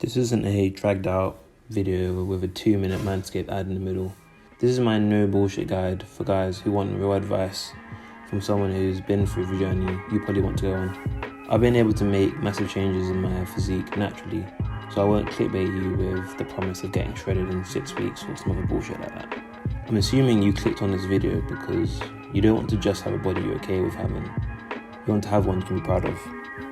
This isn't a dragged out video with a 2-minute manscape ad in the middle. This is my no bullshit guide for guys who want real advice from someone who's been through the journey you probably want to go on. I've been able to make massive changes in my physique naturally, so I won't clickbait you with the promise of getting shredded in 6 weeks or some other bullshit like that. I'm assuming you clicked on this video because you don't want to just have a body you're okay with having. You want to have one you can be proud of.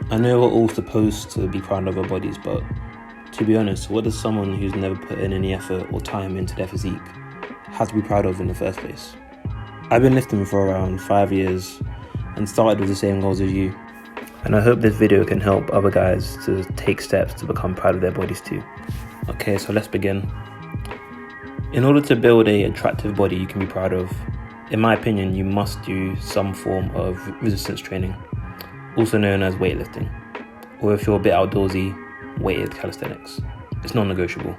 I know we're all supposed to be proud of our bodies, but to be honest, what does someone who's never put in any effort or time into their physique have to be proud of in the first place? I've been lifting for around 5 years and started with the same goals as you. And I hope this video can help other guys to take steps to become proud of their bodies too. Okay, so let's begin. In order to build an attractive body you can be proud of, in my opinion, you must do some form of resistance training, also known as weightlifting. Or if you're a bit outdoorsy, weighted calisthenics. It's non-negotiable.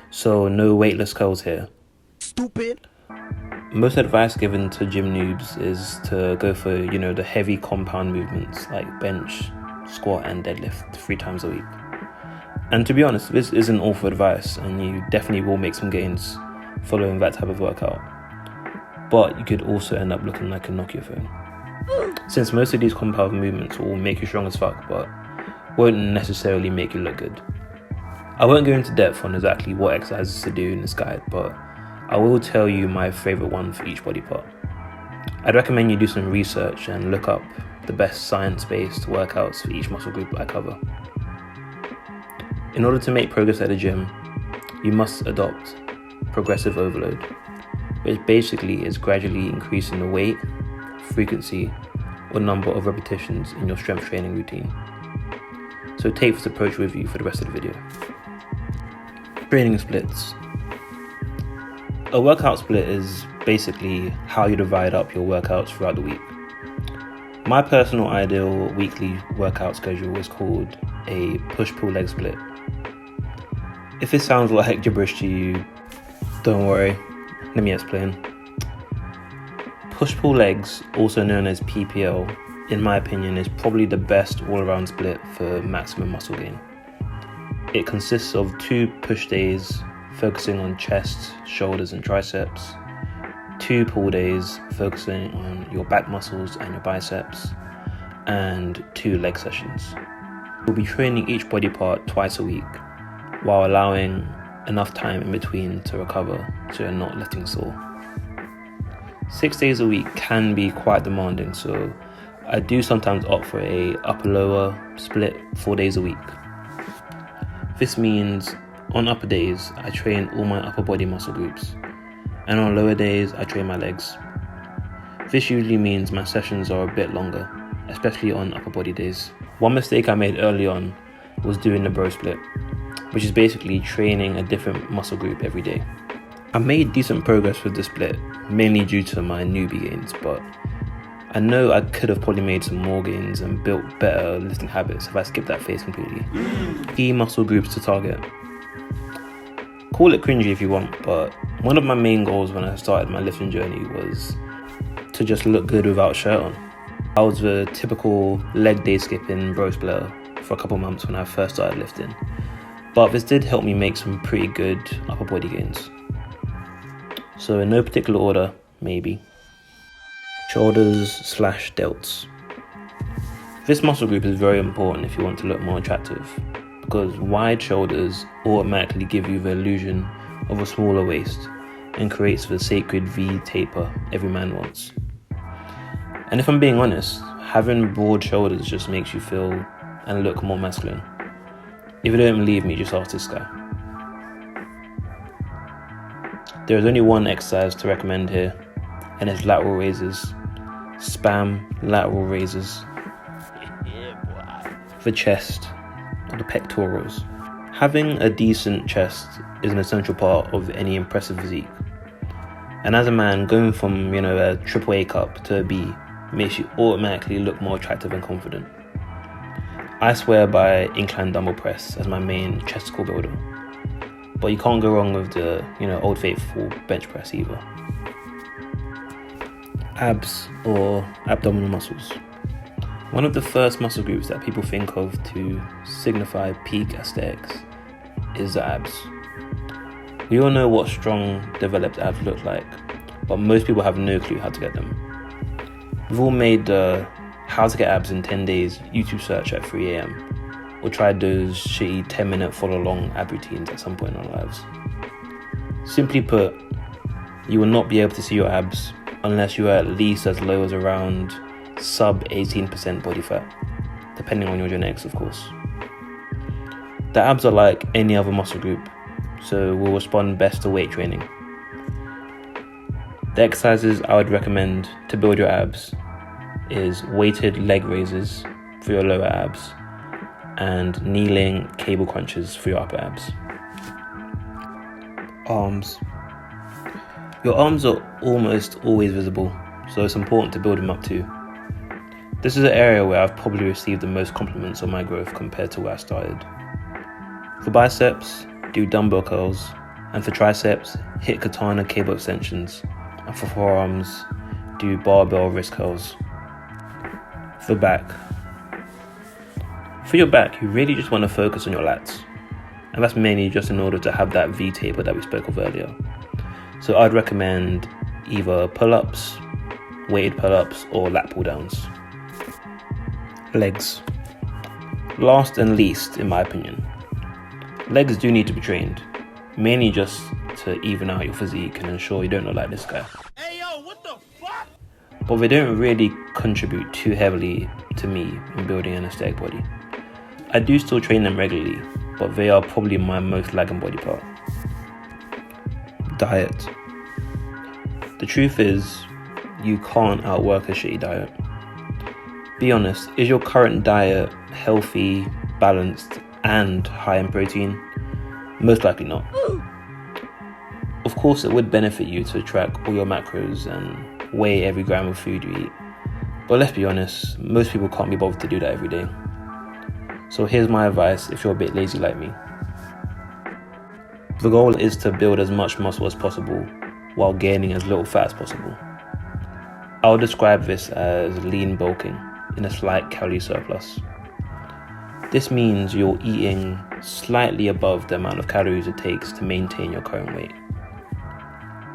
So no weightless curls here. Stupid. Most advice given to gym noobs is to go for, the heavy compound movements like bench, squat and deadlift 3 times a week. And to be honest, this isn't awful advice and you definitely will make some gains following that type of workout. But you could also end up looking like a Nokia phone. Since most of these compound movements will make you strong as fuck, but won't necessarily make you look good. I won't go into depth on exactly what exercises to do in this guide, but I will tell you my favourite one for each body part. I'd recommend you do some research and look up the best science-based workouts for each muscle group I cover. In order to make progress at the gym, you must adopt progressive overload, which basically is gradually increasing the weight, frequency, or number of repetitions in your strength training routine. So take this approach with you for the rest of the video. Training splits. A workout split is basically how you divide up your workouts throughout the week. My personal ideal weekly workout schedule is called a push-pull leg split. If this sounds like gibberish to you, don't worry, let me explain. Push-pull legs, also known as PPL, in my opinion, is probably the best all-around split for maximum muscle gain. It consists of 2 push days focusing on chest, shoulders and triceps, 2 pull days focusing on your back muscles and your biceps, and 2 leg sessions. You'll be training each body part twice a week while allowing enough time in between to recover so you're not lifting sore. 6 days a week can be quite demanding, so I do sometimes opt for a upper-lower split 4 days a week. This means on upper days, I train all my upper body muscle groups, and on lower days, I train my legs. This usually means my sessions are a bit longer, especially on upper body days. One mistake I made early on was doing the bro split, which is basically training a different muscle group every day. I made decent progress with the split, mainly due to my newbie gains, but I know I could have probably made some more gains and built better lifting habits if I skipped that phase completely. Key muscle groups to target. Call it cringy if you want, but one of my main goals when I started my lifting journey was to just look good without a shirt on. I was the typical leg day skipping bro splitter for a couple months when I first started lifting, but this did help me make some pretty good upper body gains. So in no particular order, maybe. Shoulders/delts. This muscle group is very important if you want to look more attractive, because wide shoulders automatically give you the illusion of a smaller waist and creates the sacred V taper every man wants. And if I'm being honest, having broad shoulders just makes you feel and look more masculine. If you don't believe me, just ask this guy. There is only one exercise to recommend here, and it's lateral raises. Spam lateral raises. The chest or the pectorals. Having a decent chest is an essential part of any impressive physique. And as a man, going from a triple A cup to a B makes you automatically look more attractive and confident. I swear by incline dumbbell press as my main chesticle builder, but you can't go wrong with the old faithful bench press either. Abs or abdominal muscles. One of the first muscle groups that people think of to signify peak aesthetics is the abs. We all know what strong, developed abs look like, but most people have no clue how to get them. We've all made the how to get abs in 10 days YouTube search at 3 a.m. or tried those shitty 10-minute follow-along ab routines at some point in our lives. Simply put, you will not be able to see your abs unless you are at least as low as around sub 18% body fat, depending on your genetics, of course. The abs are like any other muscle group, so will respond best to weight training. The exercises I would recommend to build your abs is weighted leg raises for your lower abs and kneeling cable crunches for your upper abs. Arms. Your arms are almost always visible, so it's important to build them up too. This is an area where I've probably received the most compliments on my growth compared to where I started. For biceps, do dumbbell curls, and for triceps, hit katana cable extensions, and for forearms, do barbell wrist curls. For back. For your back, you really just want to focus on your lats, and that's mainly just in order to have that V taper that we spoke of earlier. So I'd recommend either pull-ups, weighted pull-ups, or lat pull-downs. Legs. Last and least, in my opinion. Legs do need to be trained, mainly just to even out your physique and ensure you don't look like this guy. Hey yo, what the fuck? But they don't really contribute too heavily to me in building an aesthetic body. I do still train them regularly, but they are probably my most lagging body part. Diet. The truth is, you can't outwork a shitty diet. Be honest, is your current diet healthy, balanced, and high in protein? Most likely not. Of course, it would benefit you to track all your macros and weigh every gram of food you eat. But let's be honest, most people can't be bothered to do that every day. So here's my advice if you're a bit lazy like me. The goal is to build as much muscle as possible while gaining as little fat as possible. I'll describe this as lean bulking in a slight calorie surplus. This means you're eating slightly above the amount of calories it takes to maintain your current weight.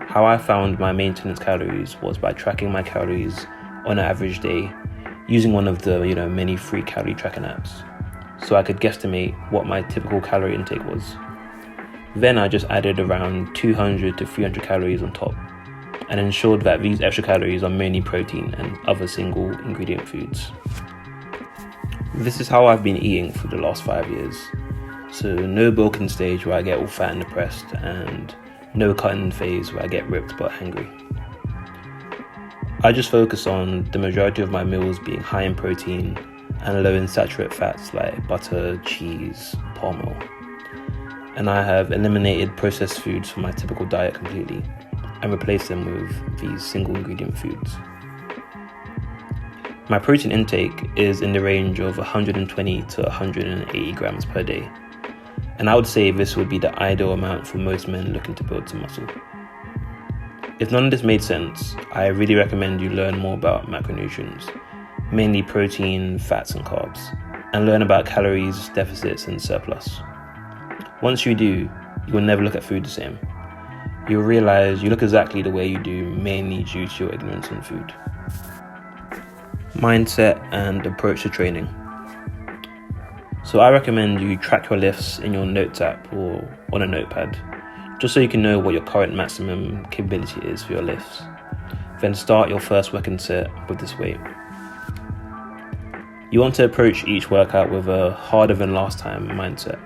How I found my maintenance calories was by tracking my calories on an average day using one of the many free calorie tracking apps, so I could guesstimate what my typical calorie intake was. Then I just added around 200 to 300 calories on top and ensured that these extra calories are mainly protein and other single ingredient foods. This is how I've been eating for the last 5 years. So no bulking stage where I get all fat and depressed, and no cutting phase where I get ripped but hungry. I just focus on the majority of my meals being high in protein and low in saturated fats like butter, cheese, palm oil. And I have eliminated processed foods from my typical diet completely and replaced them with these single ingredient foods. My protein intake is in the range of 120 to 180 grams per day, and I would say this would be the ideal amount for most men looking to build some muscle. If none of this made sense, I really recommend you learn more about macronutrients, mainly protein, fats and carbs, and learn about calories, deficits and surplus. Once you do, you will never look at food the same. You'll realize you look exactly the way you do mainly due to your ignorance on food. Mindset and approach to training. So I recommend you track your lifts in your notes app or on a notepad, just so you can know what your current maximum capability is for your lifts. Then start your first working set with this weight. You want to approach each workout with a harder than last time mindset,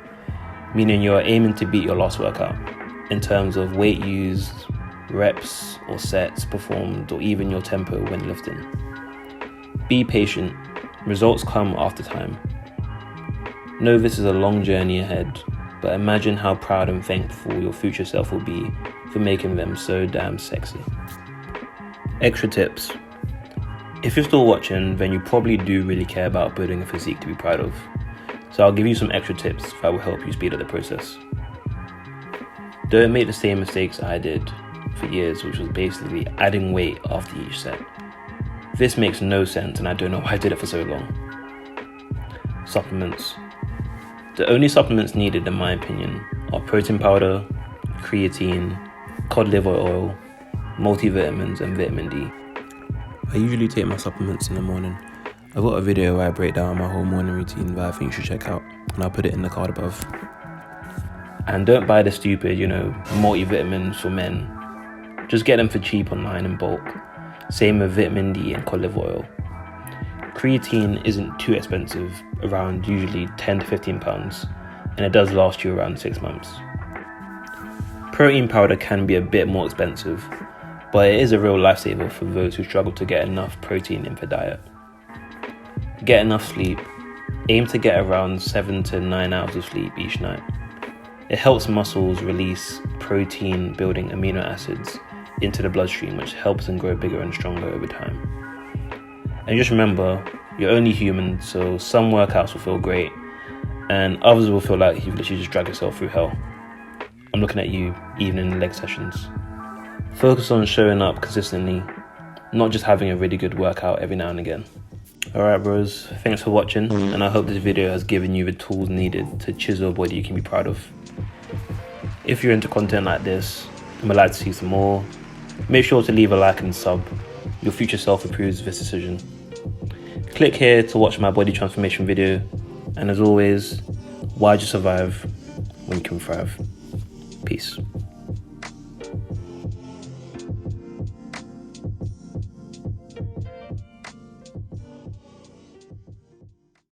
meaning you're aiming to beat your last workout in terms of weight used, reps or sets performed, or even your tempo when lifting. Be patient, results come after time. Know this is a long journey ahead, but imagine how proud and thankful your future self will be for making them so damn sexy. Extra tips. If you're still watching, then you probably do really care about building a physique to be proud of. So I'll give you some extra tips that will help you speed up the process. Don't make the same mistakes I did for years, which was basically adding weight after each set. This makes no sense and I don't know why I did it for so long. Supplements. The only supplements needed, in my opinion, are protein powder, creatine, cod liver oil, multivitamins and vitamin D. I usually take my supplements in the morning. I've got a video where I break down my whole morning routine that I think you should check out, and I'll put it in the card above. And don't buy the stupid, multivitamins for men. Just get them for cheap online in bulk. Same with vitamin D and cod liver oil. Creatine isn't too expensive, around usually £10 to £15, and it does last you around 6 months. Protein powder can be a bit more expensive, but it is a real lifesaver for those who struggle to get enough protein in their diet. Get enough sleep. Aim to get around 7 to 9 hours of sleep each night. It helps muscles release protein building amino acids into the bloodstream, which helps them grow bigger and stronger over time. And just remember, you're only human, so some workouts will feel great and others will feel like you've literally just dragged yourself through hell. I'm looking at you even in leg sessions. Focus on showing up consistently, not just having a really good workout every now and again. Alright bros, thanks for watching, and I hope this video has given you the tools needed to chisel a body you can be proud of. If you're into content like this and would like to see some more, make sure to leave a like and sub. Your future self approves of this decision. Click here to watch my body transformation video, and as always, why'd you survive when you can thrive? Peace.